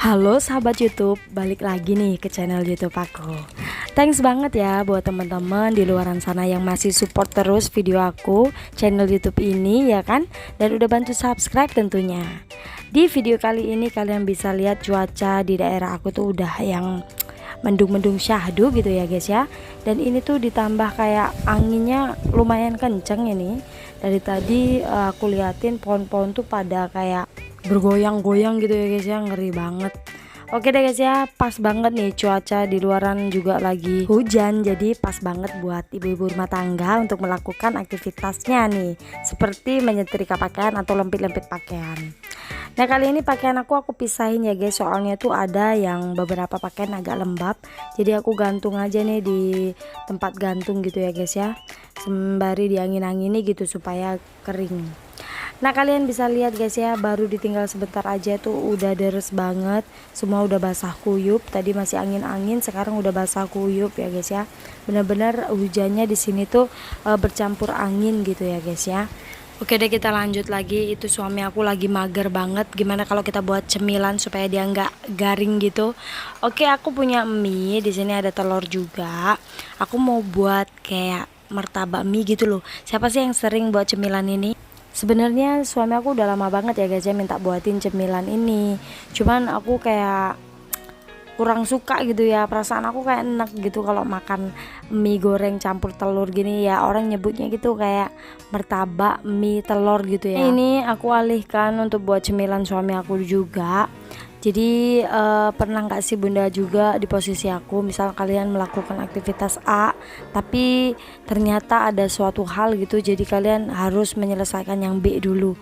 Halo sahabat YouTube, balik lagi nih ke channel YouTube aku. Thanks banget ya buat teman-teman di luaran sana yang masih support terus video aku, channel YouTube ini ya kan, dan udah bantu subscribe tentunya. Di video kali ini kalian bisa lihat cuaca di daerah aku tuh udah yang mendung-mendung syahdu gitu ya guys ya. Dan ini tuh ditambah kayak anginnya lumayan kenceng ini. Dari tadi aku liatin pohon-pohon tuh pada kayak bergoyang-goyang gitu ya guys ya, ngeri banget. Oke deh guys ya, pas banget nih cuaca di luaran juga lagi hujan, jadi pas banget buat ibu-ibu rumah tangga untuk melakukan aktivitasnya nih, seperti menyetrika pakaian atau lempit-lempit pakaian. Nah kali ini pakaian aku pisahin ya guys, soalnya tuh ada yang beberapa pakaian agak lembab, jadi aku gantung aja nih di tempat gantung gitu ya guys ya, sembari diangin-angini gitu supaya kering. Nah kalian bisa lihat guys ya, baru ditinggal sebentar aja tuh udah deres banget, semua udah basah kuyup. Tadi masih angin-angin, sekarang udah basah kuyup ya guys ya. Bener-bener hujannya di sini tuh bercampur angin gitu ya guys ya. Oke deh, kita lanjut lagi. Itu suami aku lagi mager banget. Gimana kalau kita buat cemilan supaya dia nggak garing gitu? Oke, aku punya mie. Di sini ada telur juga. Aku mau buat kayak martabak mie gitu loh. Siapa sih yang sering buat cemilan ini? Sebenarnya suami aku udah lama banget ya guys ya minta buatin cemilan ini. Cuman aku kayak kurang suka gitu ya, perasaan aku kayak enak gitu kalau makan mie goreng campur telur gini ya, orang nyebutnya gitu kayak martabak mie telur gitu ya. Ini aku alihkan untuk buat cemilan suami aku juga. Jadi pernah nggak sih bunda juga di posisi aku, misal kalian melakukan aktivitas A tapi ternyata ada suatu hal gitu, jadi kalian harus menyelesaikan yang B dulu.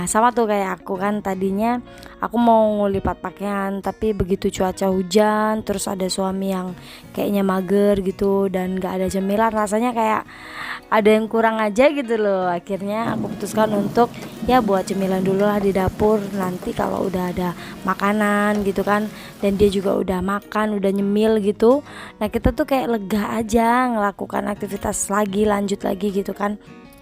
Sama tuh kayak aku kan, tadinya aku mau lipat pakaian tapi begitu cuaca hujan terus ada suami yang kayaknya mager gitu dan gak ada cemilan, rasanya kayak ada yang kurang aja gitu loh. Akhirnya aku putuskan untuk ya buat cemilan dulu lah di dapur, nanti kalau udah ada makanan gitu kan dan dia juga udah makan udah nyemil gitu, nah kita tuh kayak lega aja ngelakukan aktivitas lagi, lanjut lagi gitu kan.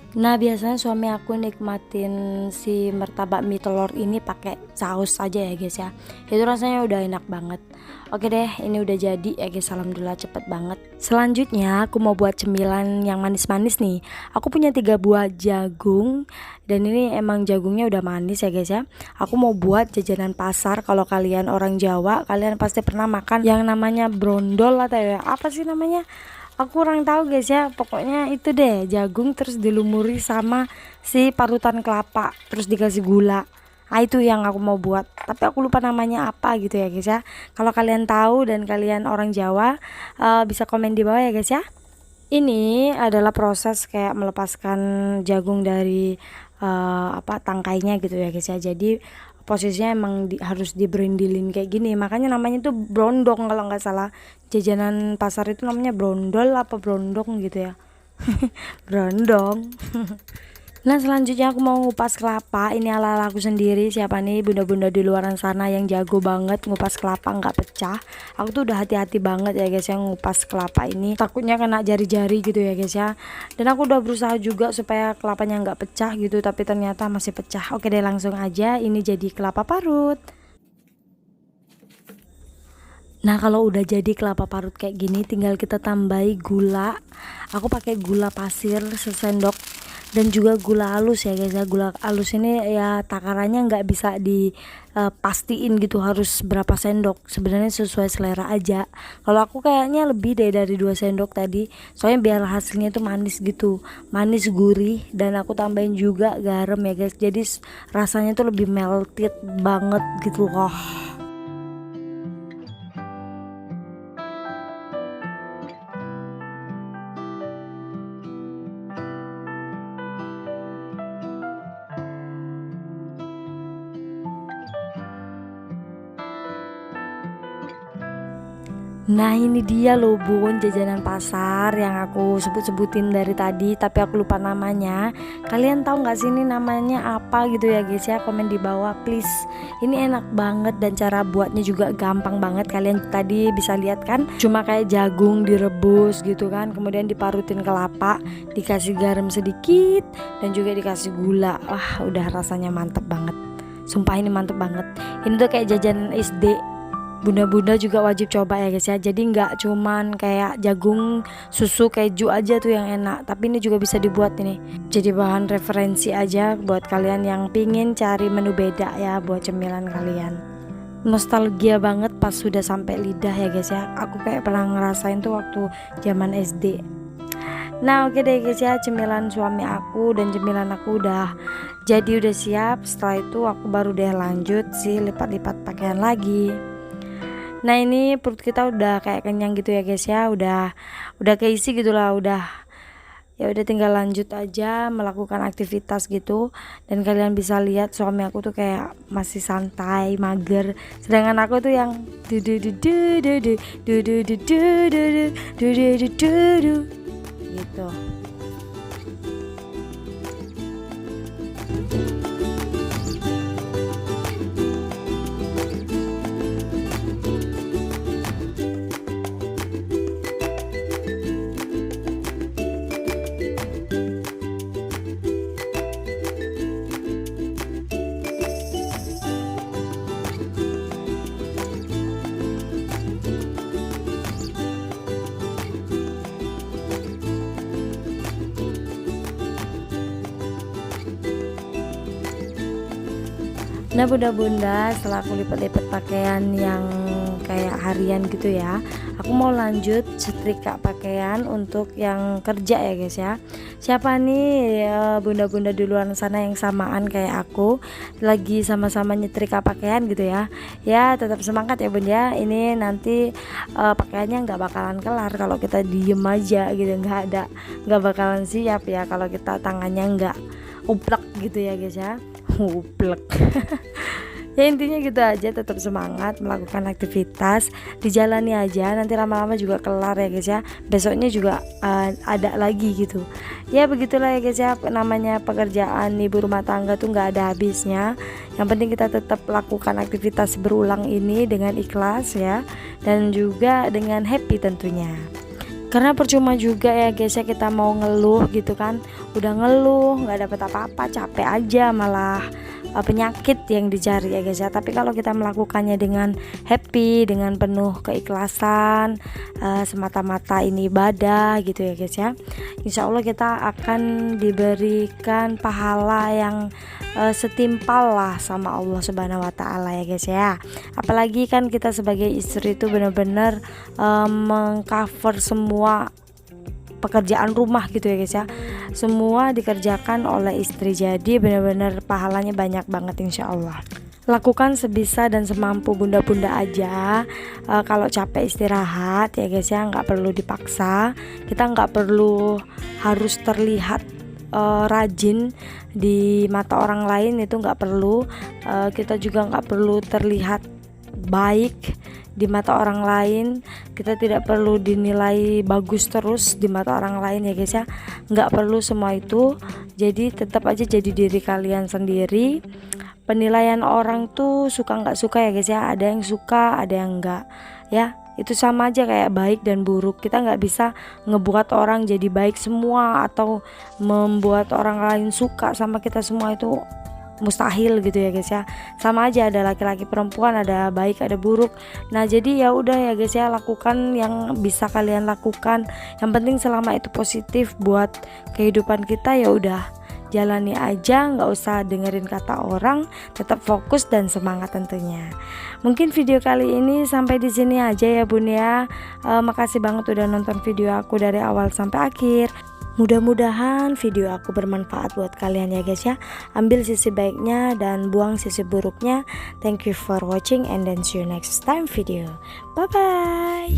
Nah biasanya suami aku nikmatin si martabak mie telur ini pakai saus aja ya guys ya, itu rasanya udah enak banget. Oke deh, ini udah jadi ya guys, alhamdulillah cepet banget. Selanjutnya aku mau buat cemilan yang manis-manis nih. Aku punya 3 buah jagung dan ini emang jagungnya udah manis ya guys ya. Aku mau buat jajanan pasar. Kalau kalian orang Jawa, kalian pasti pernah makan yang namanya brondol atau ya apa sih namanya, aku kurang tahu guys ya. Pokoknya itu deh, jagung terus dilumuri sama si parutan kelapa terus dikasih gula. Nah itu yang aku mau buat, tapi aku lupa namanya apa gitu ya guys ya. Kalau kalian tahu dan kalian orang Jawa, bisa komen di bawah ya guys ya. Ini adalah proses kayak melepaskan jagung dari tangkainya gitu ya guys ya. Jadi posisinya emang harus diberendilin kayak gini, makanya namanya tuh brondong kalau nggak salah. Jajanan pasar itu namanya brondol apa brondong gitu ya. Brondong. Nah selanjutnya aku mau ngupas kelapa. Ini ala-ala aku sendiri. Siapa nih bunda-bunda di luaran sana yang jago banget ngupas kelapa nggak pecah? Aku tuh udah hati-hati banget ya guys yang ngupas kelapa ini, takutnya kena jari-jari gitu ya guys ya. Dan aku udah berusaha juga supaya kelapanya nggak pecah gitu, tapi ternyata masih pecah. Oke deh, langsung aja ini jadi kelapa parut. Nah kalau udah jadi kelapa parut kayak gini, tinggal kita tambahi gula. Aku pakai gula pasir sesendok dan juga gula halus ya guys ya. Gula halus ini ya takarannya nggak bisa dipastiin gitu harus berapa sendok, sebenarnya sesuai selera aja. Kalau aku kayaknya lebih deh dari 2 sendok tadi, soalnya biar hasilnya tuh manis gitu, manis gurih. Dan aku tambahin juga garam ya guys, jadi rasanya tuh lebih melted banget gitu loh. Nah ini dia loh bun, jajanan pasar yang aku sebut-sebutin dari tadi tapi aku lupa namanya. Kalian tahu nggak sih ini namanya apa gitu ya guys ya, komen di bawah please. Ini enak banget dan cara buatnya juga gampang banget. Kalian tadi bisa lihat kan, cuma kayak jagung direbus gitu kan, kemudian diparutin kelapa, dikasih garam sedikit dan juga dikasih gula. Wah udah rasanya mantep banget. Sumpah ini mantep banget. Ini tuh kayak jajanan SD. Bunda-bunda juga wajib coba ya guys ya. Jadi nggak cuman kayak jagung, susu, keju aja tuh yang enak, tapi ini juga bisa dibuat ini. Jadi bahan referensi aja buat kalian yang pingin cari menu beda ya buat cemilan kalian. Nostalgia banget pas sudah sampai lidah ya guys ya. Aku kayak pernah ngerasain tuh waktu zaman SD. Nah oke deh guys ya, cemilan suami aku dan cemilan aku udah jadi, udah siap. Setelah itu aku baru deh lanjut sih lipat-lipat pakaian lagi. Nah ini perut kita udah kayak kenyang gitu ya guys ya, udah keisi gitulah, udah tinggal lanjut aja melakukan aktivitas gitu. Dan kalian bisa lihat suami aku tuh kayak masih santai, mager, sedangkan aku tuh yang gitu. Nah bunda-bunda, setelah aku lipat-lipat pakaian yang kayak harian gitu ya, aku mau lanjut setrika pakaian untuk yang kerja ya guys ya. Siapa nih bunda-bunda di luar sana yang samaan kayak aku lagi sama-sama nyetrika pakaian gitu ya. Ya tetap semangat ya bunda. Ini nanti pakaiannya nggak bakalan kelar kalau kita diem aja gitu, nggak bakalan siap ya kalau kita tangannya nggak uplek gitu ya guys ya. Uplek. Ya intinya gitu aja, tetap semangat melakukan aktivitas, dijalani aja, nanti lama-lama juga kelar ya guys ya. Besoknya juga ada lagi gitu. Ya begitulah ya guys ya, namanya pekerjaan ibu rumah tangga tuh nggak ada habisnya. Yang penting kita tetap lakukan aktivitas berulang ini dengan ikhlas ya, dan juga dengan happy tentunya. Karena percuma juga ya guys ya kita mau ngeluh gitu kan, udah ngeluh nggak dapat apa-apa, capek aja, malah penyakit yang dicari ya guys ya. Tapi kalau kita melakukannya dengan happy, dengan penuh keikhlasan, semata-mata ini ibadah gitu ya guys ya, insya Allah kita akan diberikan pahala yang setimpal lah sama Allah Subhanahu wa Ta'ala ya guys ya. Apalagi kan kita sebagai istri itu benar-benar mengcover semua pekerjaan rumah gitu ya guys ya, semua dikerjakan oleh istri, jadi benar-benar pahalanya banyak banget insya Allah. Lakukan sebisa dan semampu bunda-bunda aja. Kalau capek istirahat ya guys ya, nggak perlu dipaksa, kita nggak perlu harus terlihat rajin di mata orang lain, itu nggak perlu. Kita juga nggak perlu terlihat baik di mata orang lain, kita tidak perlu dinilai bagus terus di mata orang lain ya guys ya, nggak perlu semua itu. Jadi tetap aja jadi diri kalian sendiri. Penilaian orang tuh suka nggak suka ya guys ya, ada yang suka ada yang enggak ya, itu sama aja kayak baik dan buruk. Kita nggak bisa ngebuat orang jadi baik semua atau membuat orang lain suka sama kita semua, itu mustahil gitu ya guys ya. Sama aja, ada laki-laki perempuan, ada baik ada buruk. Nah jadi ya udah ya guys ya, lakukan yang bisa kalian lakukan, yang penting selama itu positif buat kehidupan kita, ya udah jalani aja, nggak usah dengerin kata orang, tetap fokus dan semangat tentunya. Mungkin video kali ini sampai di sini aja ya bun ya. Makasih banget udah nonton video aku dari awal sampai akhir. Mudah-mudahan video aku bermanfaat buat kalian ya guys ya. Ambil sisi baiknya dan buang sisi buruknya. Thank you for watching and then see you next time video. Bye bye.